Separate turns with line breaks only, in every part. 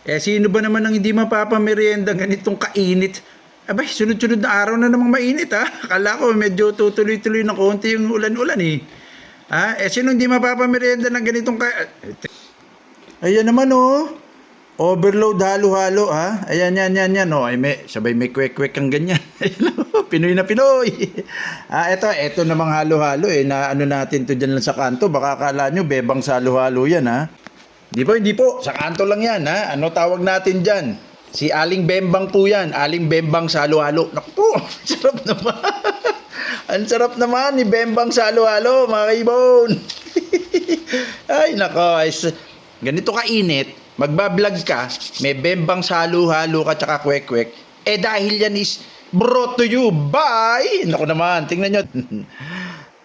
Eh, sino ba naman ang hindi mapapamerienda ganitong kainit? Abay, sunod-sunod na araw na namang mainit ha. Akala ko medyo tutuloy-tuloy na konti yung ulan-ulan eh. Sino hindi mapapamerienda ng ganitong Ayan naman oh. Overload halo-halo ha. Ayan yan. Oh, ay sabay may kwek-kwek kang ganyan. Ayan, oh, Pinoy na Pinoy. Ito namang halo-halo eh. Na ano natin to dyan lang sa kanto. Baka akala nyo bebang sa halo-halo yan ha. Hindi po. Sa kanto lang yan ha. Ano tawag natin dyan? Si Aling Bembang po yan. Aling Bembang sa halo-halo. Naku po. Sarap naman. Ang sarap naman ni Bembang sa halo-halo mga kaibon. Ay nako. Ganito kainit. Magbablog ka, may bembang sa halo-halo ka tsaka kwek-kwek, dahil yan is brought to you by, naku naman, tingnan nyo,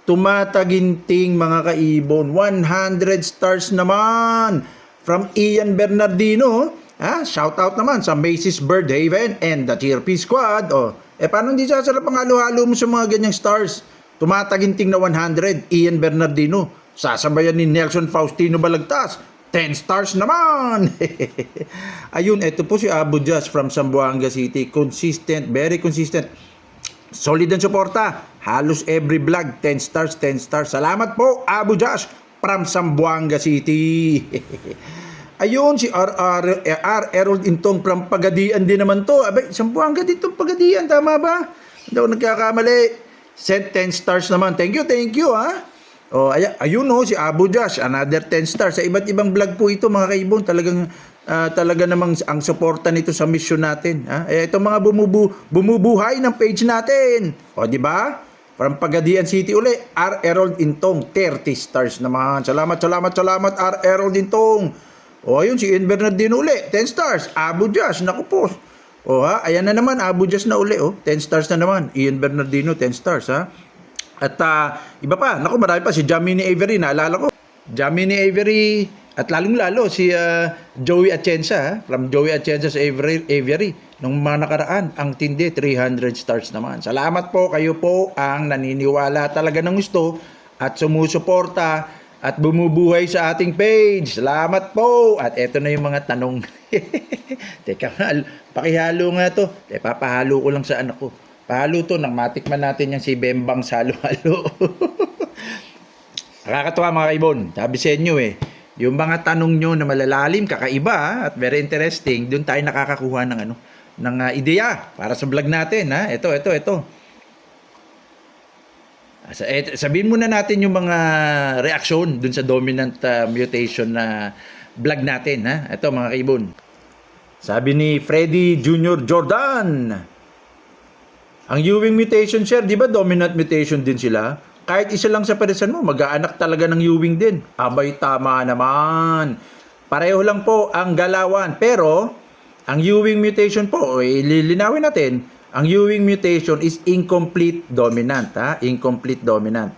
Tumataginting mga kaibon, 100 stars naman, from Ian Bernardino, shout out naman sa Macy's Bird Haven and the TRP Squad, paano hindi sasarap ang halo-halo mo sa mga ganyang stars? Tumataginting na 100, Ian Bernardino, sasabayan ni Nelson Faustino Balagtas, 10 stars naman! Ayun, ito po si Abu Jazz from Zamboanga City. Consistent, very consistent. Solid ang suporta. Halos every vlog, 10 stars, 10 stars. Salamat po, Abu Jazz from Zamboanga City. Ayun, si R. Errol Intong from Pagadian din naman to. Abay, Zamboanga din itong Pagadian, tama ba? Hindi ako nagkakamali. Sent 10 stars naman. Thank you ha. Ayun si Abu Josh, another 10 stars. Sa iba't ibang vlog po ito mga kaibon. Talaga namang ang suporta nito sa mission natin. Itong mga bumubuhay ng page natin. Di ba? From Pagadian City uli, R. Errol Intong, 30 stars naman. Salamat R. Errol Intong. Ayun si Ian Bernardino uli, 10 stars. Abu Josh, naku po. Ayan na naman, Abu Josh na uli, 10 stars na naman. Ian Bernardino, 10 stars At iba pa, naku marami pa, si Jamini Avery, naalala ko. Jamini Avery, at lalong-lalo si Joey Atienza, from Joey Atienza sa Avery, nung mga nakaraan, ang tindi, 300 stars naman. Salamat po, kayo po ang naniniwala talaga ng gusto at sumusuporta at bumubuhay sa ating page. Salamat po! At eto na yung mga tanong. Teka, pakihalo nga to. Papahalo ko lang sa anak ko. Pahalo to, nang matikman natin yung si Bembang sa halo-halo. Nakakatuwa mga kaibon. Sabi sa inyo yung mga tanong nyo na malalalim, kakaiba at very interesting, doon tayo nakakakuha ng ideya para sa vlog natin. Ito. Sabihin muna natin yung mga reaksyon doon sa dominant mutation na vlog natin. Ito mga kaibon. Sabi ni Freddy Jr. Jordan, ang Ewing mutation, sir, di ba dominant mutation din sila? Kahit isa lang sa parisan mo, mag-aanak talaga ng Ewing din. Abay, tama naman. Pareho lang po ang galawan. Pero, ang Ewing mutation po, lilinawin natin, ang Ewing mutation is incomplete dominant. Incomplete dominant.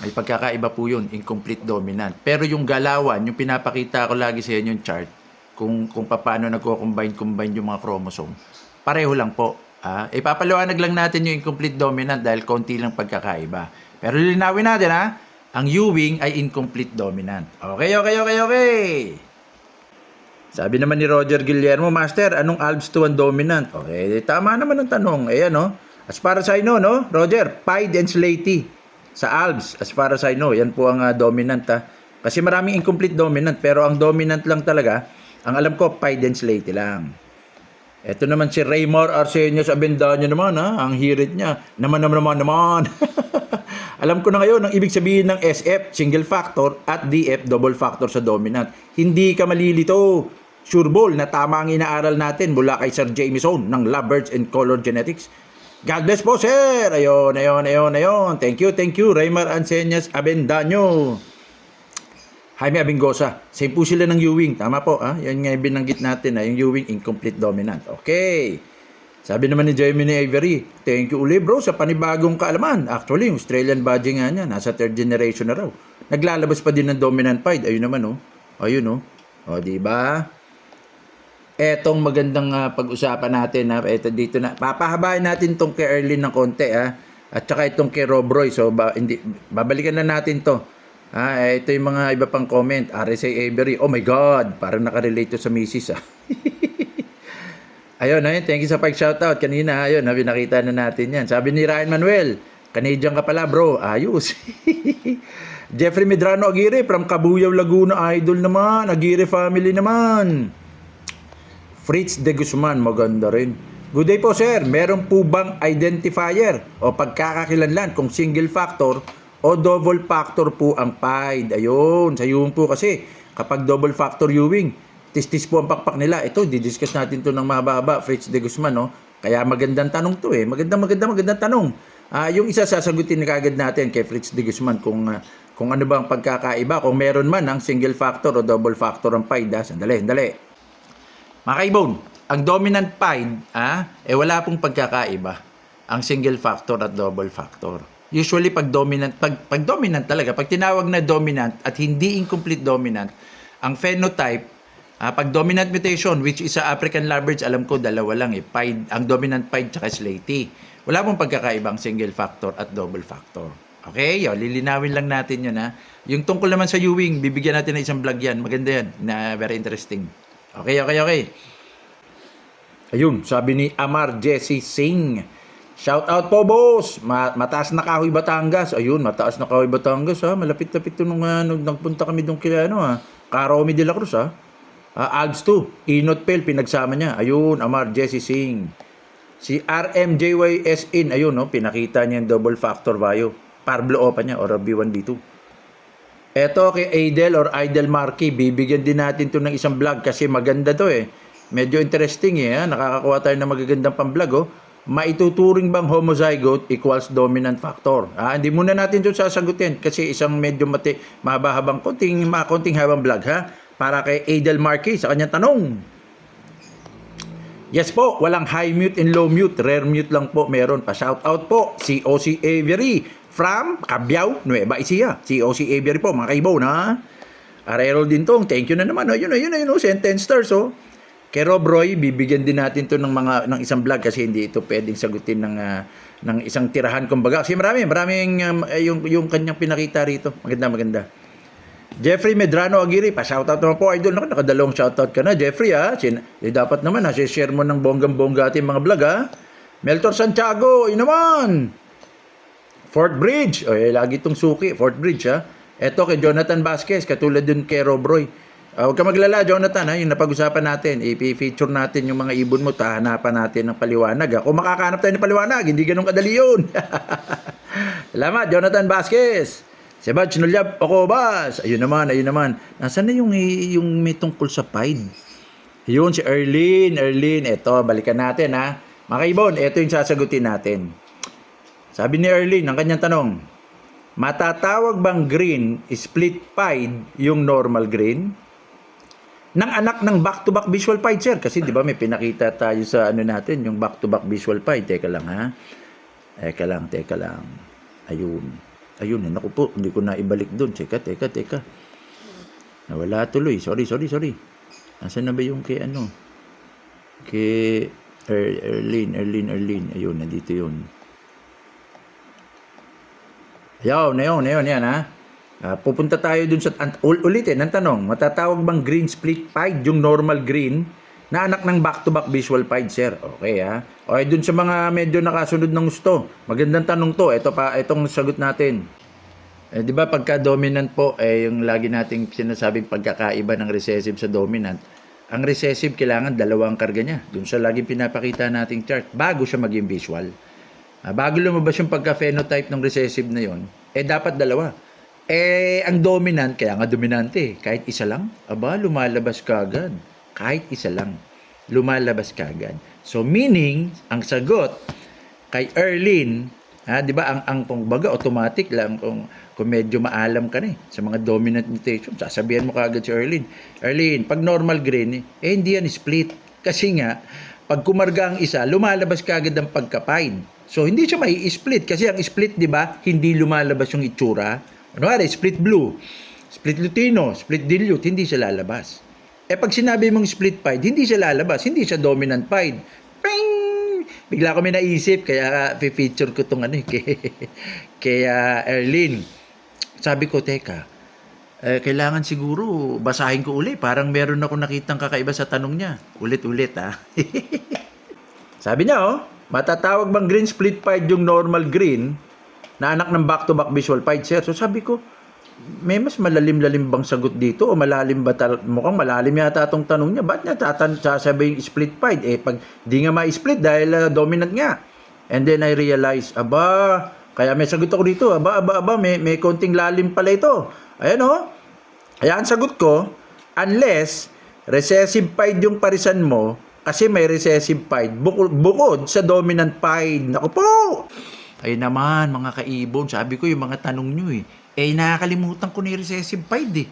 May pagkakaiba po yun, incomplete dominant. Pero yung galawan, yung pinapakita ko lagi sa inyo yung chart, kung paano nagko-combine yung mga chromosome, pareho lang po. Ipapaliwanag lang natin yung incomplete dominant dahil konti lang pagkakaiba. Pero lilinawin natin ang Ewing ay incomplete dominant. Okay. Sabi naman ni Roger Guillermo, Master, anong ALBS to 1 dominant? Okay, tama naman ang tanong. Ayan As far as I know, Roger, Pied and Slatey sa ALBS. As far as I know, yan po ang dominant Kasi maraming incomplete dominant, pero ang dominant lang talaga, ang alam ko, Pied and Slatey lang. Ito naman si Raymar Arsenio sa Abendaño naman, ang hirit niya. Naman. Alam ko na ngayon ang ibig sabihin ng SF, single factor, at DF, double factor sa dominant. Hindi ka malilito. Sure ball na tama ang inaaral natin mula kay Sir Jameson ng Lovebirds and Color Genetics. God bless po, sir! Ayun. Thank you, Raymar Arsenio Abendaño. Jaime Abingosa, same po sila ng Ewing. Tama po, yan nga binanggit natin, yung Ewing incomplete dominant. Okay. Sabi naman ni Jamie Avery, thank you uli bro sa panibagong kaalaman. Actually, yung Australian Badger nga niya, nasa 3rd generation na raw. Naglalabas pa din ng dominant pied. Ayun naman, Ayun, diba? Etong magandang pag-usapan natin, Ito dito na. Papahabain natin tong kay Erlyn ng konti, At saka itong kay Rob Roy. So, babalikan na natin to. Ito yung mga iba pang comment. RSA Avery. Oh my God. Parang nakarelate to sa misis ayun, thank you sa pag-shoutout kanina. Ayun, pinakita na natin yan. Sabi ni Ryan Manuel, Canadian ka pala bro. Ayos. Jeffrey Medrano Aguirre from Cabuyao, Laguna. Idol naman. Aguirre family naman. Fritz de Guzman, maganda rin. Good day po sir, meron po bang identifier o pagkakakilanlan kung single factor o double factor po ang PIDE? Ayun, sa Ewing po kasi, kapag double factor Ewing, tistis po ang pakpak nila. Ito, didiscuss natin to ng mahaba, Fritz de Guzman, no? Kaya magandang tanong to magandang tanong. Yung isa sasagutin na kagad natin kay Fritz de Guzman kung ano ba ang pagkakaiba, kung meron man ang single factor o double factor ang PIDE. Sandali. Mga kaibon, ang dominant PIDE, wala pong pagkakaiba ang single factor at double factor. Usually pag dominant talaga, pag tinawag na dominant at hindi incomplete dominant, ang phenotype, pag dominant mutation, which is sa African lovebirds, alam ko dalawa lang PIDE, ang dominant PIDE tsaka Slaty. Wala pong pagkakaiba ang single factor at double factor. Okay, lilinawin lang natin yun Yung tungkol naman sa Ewing, bibigyan natin ng isang vlog yan. Maganda yan, very interesting. Okay. Ayun, sabi ni Amar Jesse Singh. Shout out po, boss. Mataas na Kahoy, Batangas. Ayun, mataas na Kahoy, Batangas Malapit-lapit to nung nagpunta kami doon kila Karomi de la Cruz Alps 2, Inot Pel, pinagsama niya. Ayun, Amar Jesse Singh. Si RMJYSN, ayun, pinakita niya yung double factor value. Parblo Opa niya, or B1B2. Eto kay Idel Marquis, bibigyan din natin to ng isang vlog kasi maganda to Medyo interesting nakakakuha tayo ng magagandang pang-vlog Maituturing bang homozygote equals dominant factor? Hindi muna natin ito sasagutin kasi isang medyo mabahabang konting habang vlog para kay Idel Marquis sa kanyang tanong. Yes po, walang high mute and low mute, rare mute lang po meron. Pa-shout out po si OC Avery from Cabiao, Nueva Ecija. Si OC Avery po, mga kaibaw Arerol din tong, thank you na naman. Ayun, 10 stars Kay Rob Roy, bibigyan din natin to ng isang vlog kasi hindi ito pwedeng sagutin ng isang tirahan kumbaga. Kasi maraming yung kanyang pinakita rito. Maganda. Jeffrey Medrano Aguirre, pa-shoutout naman po, idol. Nakadalawang shoutout ka na, Jeffrey dapat naman share mo ng bonggang-bongga ating mga vlog Meltor Santiago, yun naman. Fort Bridge, lagi itong suki, Fort Bridge Eto kay Jonathan Vasquez, katulad dun kay Rob Roy. Huwag ka maglala, Jonathan, yung napag-usapan natin, i-feature natin yung mga ibon mo, hanapan natin ng paliwanag. Kung makakahanap tayo ng paliwanag, hindi ganun kadali yun. Salamat, Jonathan Vasquez. Sebad, sinulyab, Okobas. Ayun naman. Nasaan na yung may tungkol sa PIDE? Yun, si Erlene. Eto, balikan natin Mga ibon, eto yung sasagutin natin. Sabi ni Erlene, ang kanyang tanong, matatawag bang green split PIDE yung normal green? Ng anak ng back-to-back visual PIDE, sir. Kasi di ba may pinakita tayo sa natin, yung back-to-back visual PIDE. Teka lang, Teka lang. Ayun, naku po, hindi ko na ibalik doon. Teka. Nawala tuloy. Sorry. Nasaan na ba yung kay Kay Erlene. Ayun, nandito yun. Ayun, yan pupunta tayo dun sa ulitin ang tanong, matatawag bang green split PIDE yung normal green na anak ng back-to-back visual PIDE, sir? Okay Okay, dun sa mga medyo nakasunod ng gusto, magandang tanong to. Itong sagot natin. Di ba pagka dominant po, yung lagi nating sinasabing pagkakaiba ng recessive sa dominant, ang recessive kailangan dalawang karga niya. Dun sa laging pinapakita nating chart bago siya maging visual. Bago lumabas yung pagka-phenotype ng recessive na yon, dapat dalawa. Ang dominant, kaya nga dominante, kahit isa lang, lumalabas kagad. Kahit isa lang, lumalabas kagad. So, meaning, ang sagot kay Erlene, di ba, ang kung baga, automatic lang, kung medyo maalam ka sa mga dominant mutation, sasabihan mo kagad si Erlene. Erlene, pag normal green, hindi yan split. Kasi nga, pag kumarga ang isa, lumalabas kagad ang pagka-PIDE. So, hindi siya mai-split. Kasi ang split, di ba, hindi lumalabas yung itsura. Split blue, split lutino, split dilute, hindi siya lalabas. Pag sinabi mong split PIDE, hindi siya lalabas, hindi siya dominant PIDE. Ping! Bigla ko may naisip, kaya feature ko itong kay Erlene. Sabi ko, teka, Kailangan siguro basahin ko uli. Parang meron ako nakitang kakaiba sa tanong niya. Ulit-ulit, ha? Sabi niya, matatawag bang green split pied yung normal green na anak ng back-to-back visual pied, sir? So sabi ko, may mas malalim-lalim bang sagot dito o malalim ba mukhang malalim yata itong tanong niya. Ba't niya sasabihin split pied? Pag di nga ma-split dahil dominant nga. And then I realize, kaya may sagot ako dito. May konting lalim pala ito. Ayan Kaya ang sagot ko, unless recessive pied yung parisan mo, kasi may recessive pied, bukod sa dominant pied. Naku po! Ay naman, mga kaibon, sabi ko yung mga tanong nyo nakakalimutan ko na yung recessive pied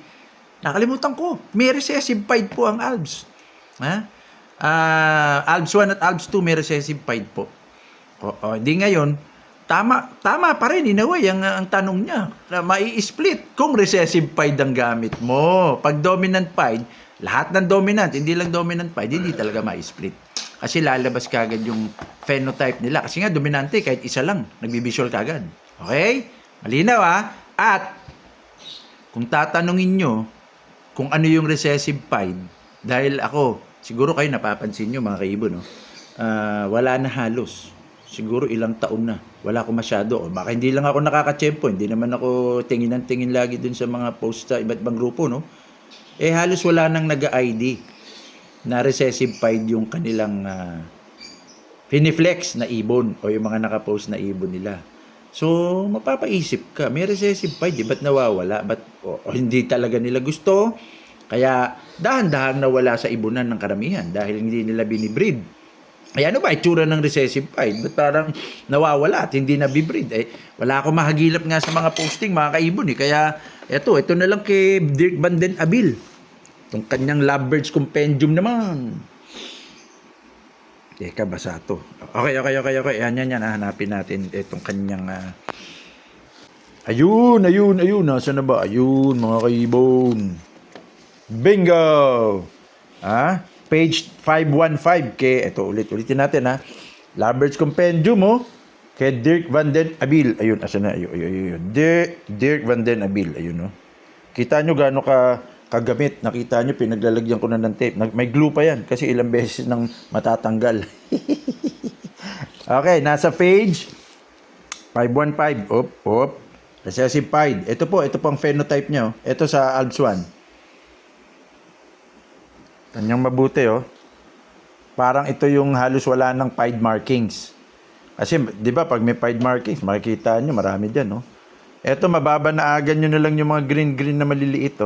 Nakalimutan ko. May recessive pied po ang ALBS. ALBS 1 at ALBS 2 may recessive pied po. Di ngayon, tama pa rin in a way ang tanong niya. Mai-split kung recessive pied ang gamit mo. Pag dominant pied, lahat ng dominant, hindi lang dominant pied, hindi talaga mai-split. Kasi lalabas kagad yung phenotype nila. Kasi nga dominante kahit isa lang, nagbibisual kagad. Okay? Malinaw At kung tatanungin nyo kung ano yung recessive pied, dahil ako, siguro kayo napapansin nyo mga kaibon, wala na halos. Siguro ilang taon na. Wala ko masyado. Baka hindi lang ako nakakatsyempo. Hindi naman ako tingin lagi dun sa mga post sa iba't ibang grupo, halos wala nang nag-ID na recessive pied yung kanilang piniflex na ibon o yung mga nakapost na ibon nila. So, mapapaisip ka, may recessive pied, ba't nawawala? Ba't hindi talaga nila gusto? Kaya dahan-dahan nawala sa ibonan ng karamihan dahil hindi nila binibreed. Ay ano ba itsura ng recessive pied? Ba't parang nawawala at hindi nabibreed? Wala akong mahagilap nga sa mga posting, mga kaibon. Kaya ito na lang kay Dirk Van Den Abil. Itong kanyang Lovebirds Compendium naman. Teka, basa to. Okay. Yan. Hanapin natin itong kanyang... Ayun. Nasaan na ba? Ayun, mga kaibon. Bingo! Page 515 ito ulitin natin Lovebirds Compendium kay Dirk Van Den Abil. Ayun, asan na? Ayun. Dirk Van Den Abil. Ayun Kita nyo gaano kagamit. Nakita nyo, pinaglalagyan ko na ng tape. May glue pa yan kasi ilang beses nang matatanggal. Okay, nasa page 515. Recessive pied. Ito po ang phenotype niya. Ito sa ALBS 1. Kanyang mabuti Parang ito yung halos wala ng pied markings. Kasi, di ba, pag may pied markings, makikita nyo, marami dyan, Ito, mababa na agan nyo na lang yung mga green na maliliit,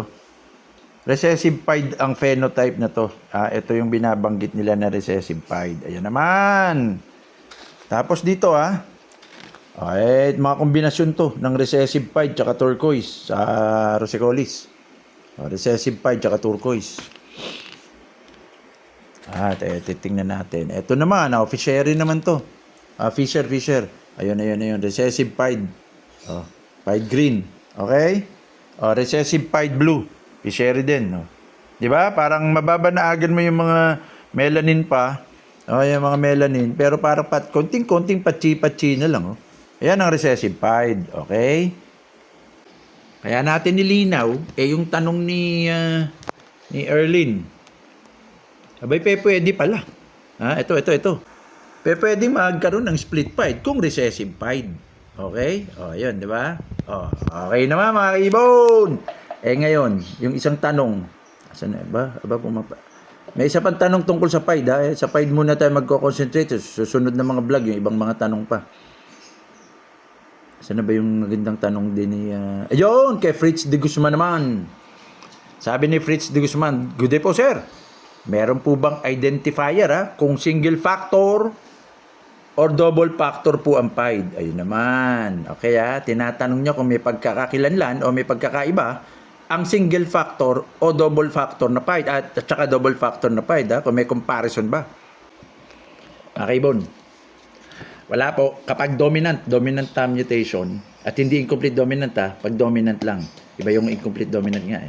Recessive pied ang phenotype na to. Ito yung binabanggit nila na recessive pied. Ayan naman. Tapos dito, mga kombinasyon to ng recessive pied tsaka turquoise sa Rosecolis. Recessive pied tsaka turquoise. Titingnan natin. Ito naman, Fishery naman to. Fisher. Ayun. Recessive pied. Pied green. Okay? Recessive pied blue. Fishery din. Di ba? Parang mababa na agan mo yung mga melanin pa. Yung mga melanin. Pero parang konting patsi-patsi na lang. Ayan ang recessive pied. Okay? Kaya natin nilinaw, yung tanong ni Erlyn. Abay, pwede pala. Ito. Pwede magkaroon ng split pied kung recessive pied. Okay? Ayun, di ba? Okay naman, mga kaibon. Ngayon, yung isang tanong. Asan na ba? May isa pang tanong tungkol sa pied, Sa pied muna tayo magko-concentrate. Susunod na mga vlog, yung ibang mga tanong pa. Saan na ba yung magandang tanong din ni... Ayun, kay Fritz de Guzman naman. Sabi ni Fritz de Guzman, good day po, sir. Meron po bang identifier kung single factor or double factor po ang pied? Ayun naman. Okay tinatanong niya kung may pagkakakilanlan o may pagkakaiba ang single factor o double factor na pied at saka double factor na pied kung may comparison ba. Okay, Bon. Wala po. Kapag dominant mutation at hindi incomplete dominant pag dominant lang. Iba yung incomplete dominant nga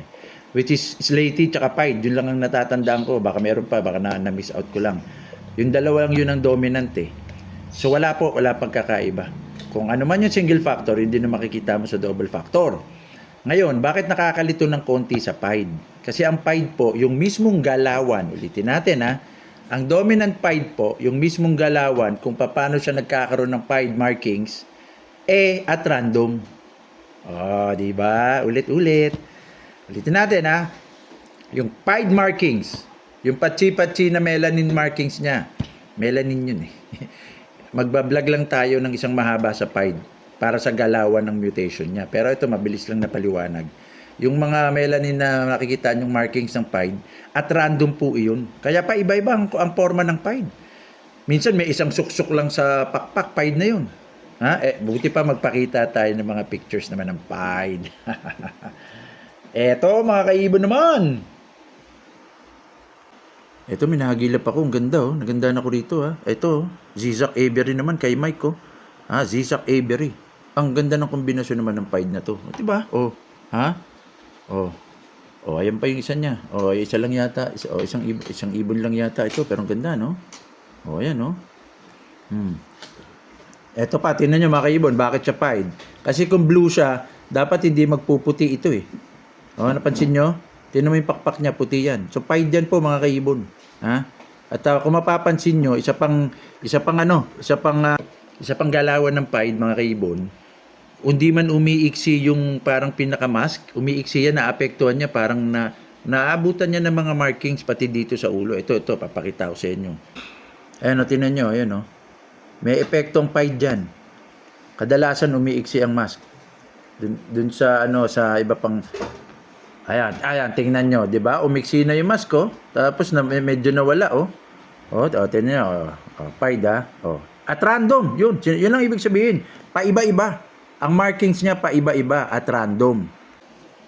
which is slaty tsaka pied. Yun lang ang natatandaan ko. Baka meron pa. Baka na-miss out ko lang. Yung dalawa lang yun ang dominant So wala pagkakaiba. Kung ano man yung single factor, hindi na makikita mo sa double factor. Ngayon, bakit nakakalito ng konti sa pied? Kasi ang pied po, yung mismong galawan, ulitin natin ha, ang dominant pied po, yung mismong galawan, kung paano siya nagkakaroon ng pied markings, at random. Di ba? Ulit-ulit. Ulitin natin ha. Yung pied markings, yung patsi-patsi na melanin markings niya, melanin yun eh. Magbablog lang tayo ng isang mahaba sa pied para sa galawan ng mutation niya. Pero ito, mabilis lang na paliwanag. Yung mga melanin na nakikita yung markings ng pied, at random po iyon. Kaya pa iba-iba ang forma ng pied. Minsan may isang suksok lang sa pakpak, pied na yun. Buti pa magpakita tayo ng mga pictures naman ng pied. Eto, mga kaibon naman. Eto, may nahagilap ako. Ang ganda, oh. Nagandaan ako rito, ha. Eto, Zizak Avery naman kay Mike, oh. Zizak Avery. Ang ganda ng kombinasyon naman ng pied na to. Diba? Ayan pa yung isa niya. Isa lang yata. Isang ibon lang yata ito. Pero ang ganda, no? Ayan, no? Eto pa, tinan nyo mga kaibon. Bakit siya pied? Kasi kung blue siya, dapat hindi magpuputi ito, eh. Napansin nyo? Tinan mo yung pakpak niya, puti yan. So, pied yan po, mga kaibon. At kung mapapansin nyo, isa pang galawan ng pied, mga kaibon, hindi man umiiksi yung parang pinaka-mask, umiiksi yan, naapektuhan niya, parang naabutan niya ng mga markings pati dito sa ulo. Ito, papakita ko sa inyo. Ayan, tinan nyo, ayan, may epektong pied dyan. Kadalasan umiiksi ang mask. Dun sa, sa iba pang, ayan, tingnan nyo, di ba? Umiksi na yung mask, tapos medyo nawala, tingnan nyo, pied, At random, yun ang ibig sabihin. Paiba-iba. Ang markings niya paiba-iba at random.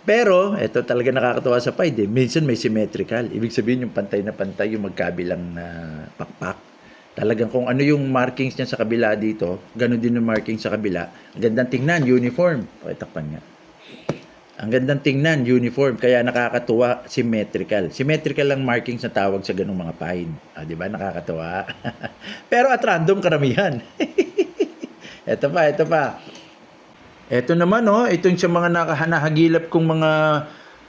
Pero, ito talaga nakakatawa sa pied, minsan may symmetrical. Ibig sabihin yung pantay na pantay, yung magkabilang na pakpak. Talagang kung ano yung markings niya sa kabila dito, ganun din yung markings sa kabila. Ang gandang tingnan, uniform. Takpan nga. Ang gandang tingnan, uniform. Kaya nakakatuwa, symmetrical. Symmetrical lang markings na tawag sa ganung mga pied. Di ba? Nakakatuwa. Pero at random karamihan. Ito pa. Ito naman, itong sa mga nahagilap kong mga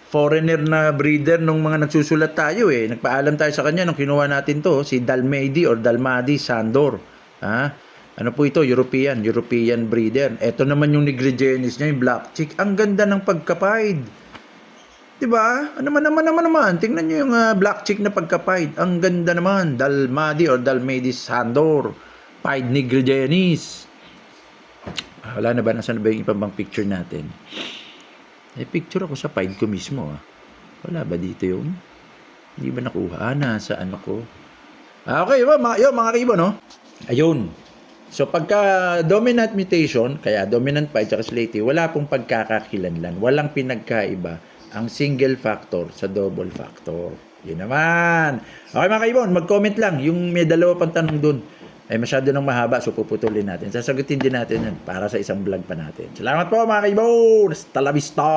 foreigner na breeder nung mga nagsusulat tayo, Nagpaalam tayo sa kanya nung kinuha natin to, si Dalmadi or Dalmadi Sandor. Ano po ito? European breeder. Ito naman yung Nigrigenis niya, yung black chick. Ang ganda ng pagka-pied. Diba? Naman. Tingnan nyo yung black chick na pagka-pied. Ang ganda naman. Dalmadi or Dalmadi Sandor. Pied Nigrigenis. Wala na ba? Nasaan na ba yung ibang picture natin? Picture ako sa pied ko mismo. Wala ba dito yung? Hindi ba nakuha? Nasaan ako? Okay, mga kaibo, no? Ayun. So, pagka dominant mutation, kaya dominant pied at slaty, wala pong pagkakakilanlan. Walang pinagkaiba ang single factor sa double factor. Yun naman. Okay, mga kaibon, mag-comment lang. Yung may dalawa pang tanong dun. Masyado nang mahaba, so puputulin natin. Sasagutin din natin yan para sa isang vlog pa natin. Salamat po, mga kaibon! Hasta la vista!